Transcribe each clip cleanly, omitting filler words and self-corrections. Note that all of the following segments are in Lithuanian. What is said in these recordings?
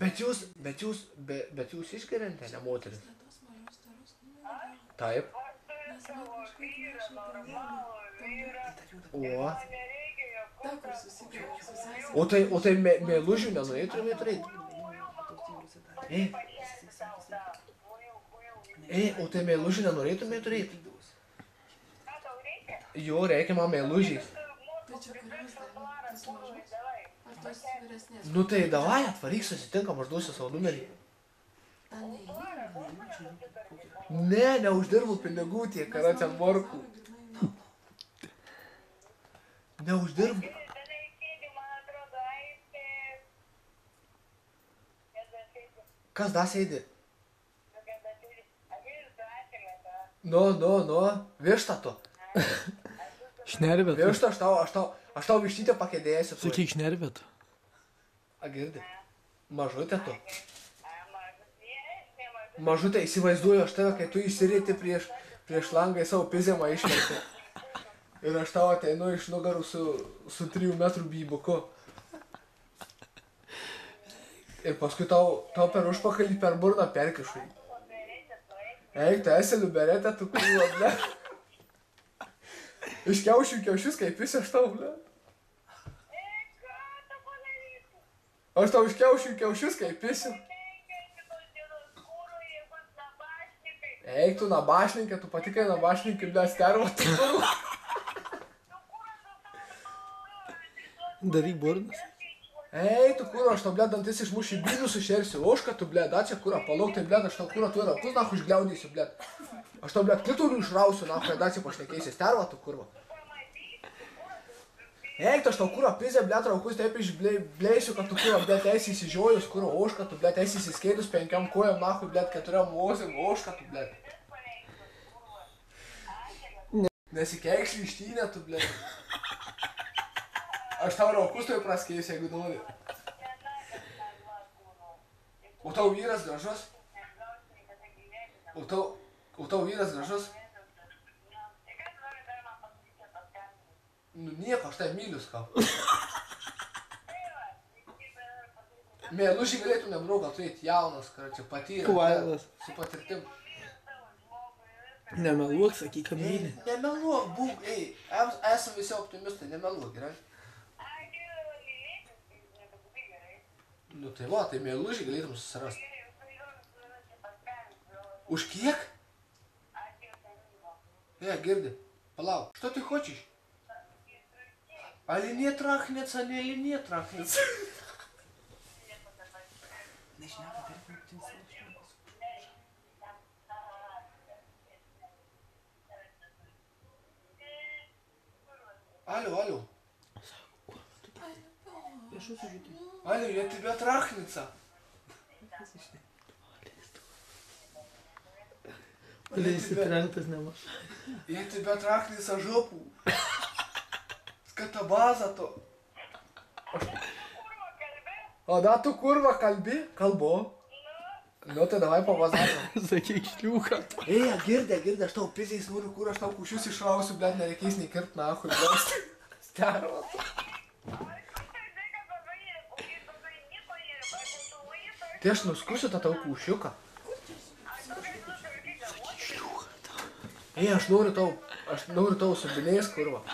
Bet jūs išgeriate, ne moteris? Taip. O tai meilužių nenorėtumėt turėti? O tai meilužių nenorėtumėt turėti? Jo, reikia man meilužiais. Nu tai davai, atvaryk, susitinkam, aš duosiu savo numerį. Ne, neuždirbu pinigų tiek, kada ten morkų. Neuždirbu. Kas da sėdi? Nu, višta tu. Šnervėt. Višta, aš tau vištytę pakėdėsiu. Sakyk, šnervėt. A, girdi. Mažutė tu. Mažutė, įsivaizduoju aš tave, kai tu įsirėti prieš langą į savo pizemą išmeti. Ir aš tau ateinu iš nugarų su 3 metrų bybuku. Ir paskui tau per užpakalį per burną perkišai. Eik, tu esi liuberetė, tu kūlo, ble. Iš kiaušių kiaušius, kaip jis aš tau, ble. Aš tau iš kiaušių kiaušius, kaip jis. Eik, tu nabašninkė, tu patikai nabašninkė, ble, sterva, tu kūlo. Daryk burnas. Ei, tu kūro, aš tau, ble, dantis išmušiu, bydų sušersiu, ošką tu, ble, dačia kūro, palauk, tai, ble, aš tau kūro, tu ir rakus, nahu, išgliaudysiu, ble. Aš tau, ble, klitorių išrausiu, nahu, dačia pašnekėsi, sterva, tu kūro. Ei, tu aš tau kūro, pizė, ble, raukus, taip išblėsiu, kad tu kūro, ble, teisi įsižiojus, kūro, ošką, tu, ble, teisi įsiskėdus 5 kojom, nahu, ble, 4 mozim, ošką, tu, ble. Nesikeikšli ištynę, tu, ble. Aš tau raukus toj praskėsiu, jeigu nori. O tau vyras gražus? O tau vyras gražus? Nu nieko, aš tai myliu skau. Mėlužį galėtų nebraugą turėti jaunas, čia patyrė. Kvailas. Su patirtim. Nemeluok, sakyk, kad myli. Nemeluok, būk, ei, esam visi optimistai, nemeluok, gerai? Nu tai va, tai mėlužį galėtum susirasti. Už kiek? Girdi, palauk, что ты хочешь? Али не трахнется, али не трахнется. Алло. Алло, я тебя трахнется. Я тебя трахнется жопу. Skatabazą tu. O da tu kurva kalbi? Kalbu. Nu tai davai pavazarom. Sakyk, šliūką. Ei, girdė, aš tau piziais noriu, kur aš tau kušius išrausiu, bet nereikės nei kirt nahui, bet sterva. Tai aš nuskusiu tą tau kušiuką. Sakyk, šliūką. Ei, aš noriu tau subinės, kurva.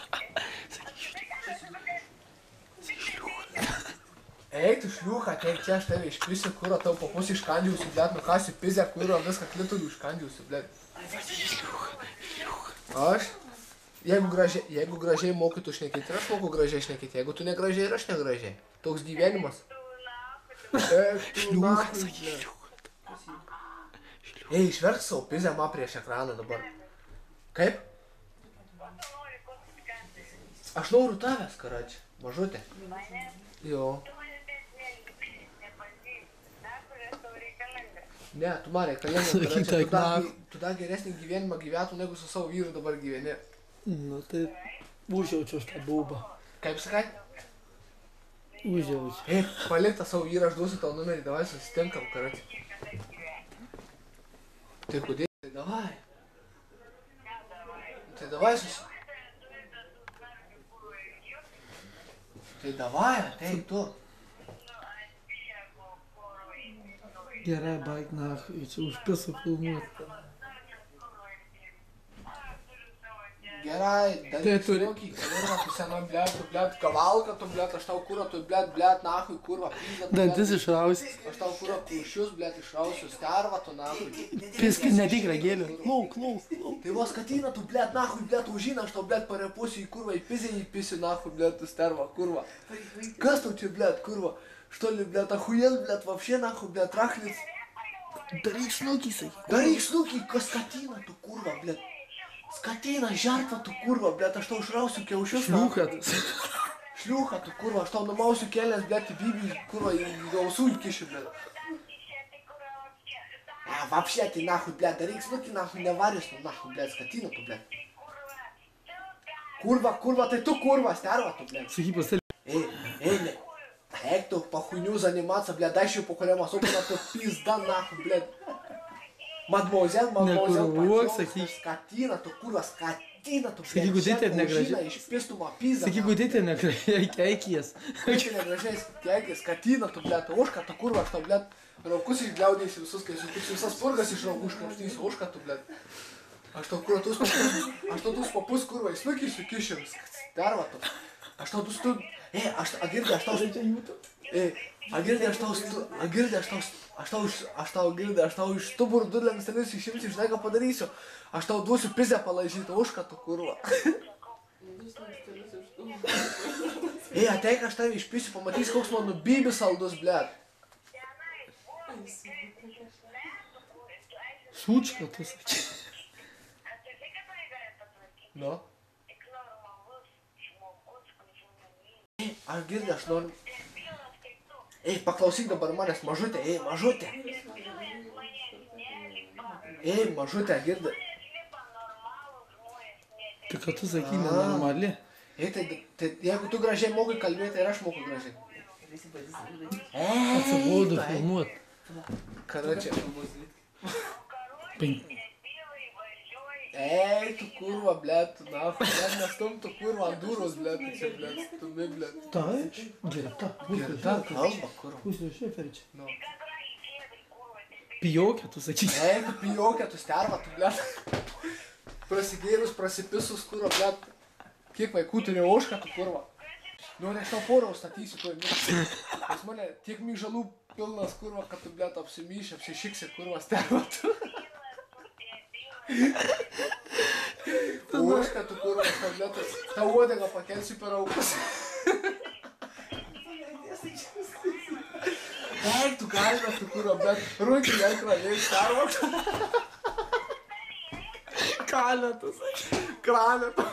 Ei, tu šliūcha, teik čia aš tave išpisiu, kuro tau papus iškandžiausiu, blėt, nukasiu pizę, kuro viską klitorių iškandžiausiu, blėt. Aš? Jeigu gražiai moku tu šnekėti, ir aš moku gražiai šnekėti, jeigu tu negražiai, ir aš negražiai. Toks gyvenimas. Šliūcha, sakyk, šliūcha. Ei, išverk savo pizę man prieš ekraną dabar. Kaip? Aš noriu tavęs, karači, mažutė. Jo. Ne, tu man reikalinga, tu dar geresnį gyvenimą gyventų, negu su savo vyru dabar gyveni. Nu tai užjaučiu aš tą baubą. Kaip sakai? Užjaučiu. Ei, palik tą savo vyrą, aš duosiu tau numerį, davai susitinkam, karači. Tai kodėl? Tai davai. Tai davai Tai davai, ateik tu. Gerai, baig nachui, čia už piso filmuot. Gerai, Tai daryk turi- snukį, kurva, tu sena, blėt, kavalka, tu, blėt, aš tau kurva, tu, blėt, nahui, kurva, pizda, tu, Dantis blėt, išrausit. aš tau kurva, kušius, blėt, išrausiu, sterva, tu, nahui. Piskai netikra gėlė. Lauk. Tai vos katina, tu, blėt, nahui, blėt, užina, aš tau, blėt, parepusiu į kurva, į pizę įpisiu, nahui, blėt, tu, sterva, kurva. Kas tau čia, blėt, kurva? Что ли, блядь, охуел, блядь, вообще, нахуй, блядь, трахнец. Daryk snukį, sakyk. Daryk snukį, kas skatina, tu, kurva, blėt. Skatina, žertva, tu, kurva, blėt, aš tau išrausiu kiaušius. Šliūcha tas. Šliūcha, tu, kurva, aš tau numausiu kelias, blėt, į bibį, kurva, į gausų įkišiu, blėt. Вообще, ты, нахуй, блядь, daryk snukį, nahui, nevarys, nu, nahui, blėt, skatina, tu, blėt. Kurva, tai tu, kurva, sterva, tu, blėt. Sakyk pastel. Не. Эк, то по хуйню заниматься, блядь, дай еще по колям особенно, то пизда нахуй, блядь. Мадмозель, Некурвок, пойдём, sakyk. скотина, то курва, скотина, то, Sakyk, kodėl taip negražiai? Iš pėstumą pizdą. Sakyk, kodėl tai negražiai keikies. Kaip negražiai keikia, skatina, tu, blėt, oška, ta kurva, aš tau, blėt, raukus išgliaudėsiu visus, kai sutiksiu visas purgas iš raukų iškrapštysiu, oška, tu, blėt. Aš tau, kurva, tuos papus, kurva, įsnukysiu, kišiu, sterva, tu. Aš tau, Agirdi, aš tau iš stuburų dudlėmis tenis išimsiu, žinai, ką padarysiu. Aš tau duosiu pizę palaižyti, užką tu, kurva. Ateik, aš tave išpisiu, pamatysi, koks mano bybis saldus, blėt. Sučka tas, sakyk. Nu? Aš girdi, aš noriu. Paklausyk dabar manęs, mažutė, mažutė. Mažutė, girdi. Tai kad tu sakyk, nenormali. Tai jeigu tu gražiai mokai kalbėti, ir aš moku gražiai. Atsibodo filmuot. Kada čia? Tu kurva, blėt, tu nahu, blėt, nestum tu kurva ant durus, blėt, tu čia, blėt, stumi, blėt. Tai, girta. Girta, kalba, kurva. Pusė šeferčia. Nu. Pijokė, tu sakyk. Tu pijokė, tu sterva, tu, blėt. Prasigėrus, prasipisus, kurva, blėt. Kiek vaikų turi ošką, tu kurva. Nu, aš tau porą užstatysiu, tu įmėgsi. Pas mane tiek myžalų pilnas, kurva, kad tu, blėt, apsimyši, apsišiksi, kurva, sterva, tu. Ošką, tu kurva, tabletas. Tau uodegą pakelsiu per aukus. Tu galime, tu kurva, bet rūkį jai kraliai starvok. Kaletas. Kralėt.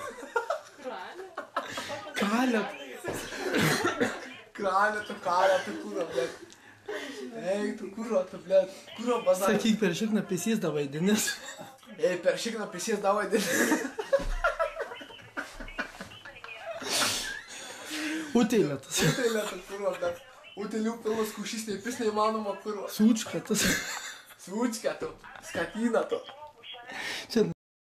Kaletas. Kralėt, tu kurva, bet. Tu kurva, tu, blėt. Kurva, bazarė. Sakyk, per šikną pisys da vaidinis. Per šikną pisės davai dėlį. Utėlė tas. Utėlė, tu kurva, bet. Utėlių pilnas kušys, neįpis neįmanoma, kurva. Sučka tas. Sučka, tu. Skatina, tu. Čia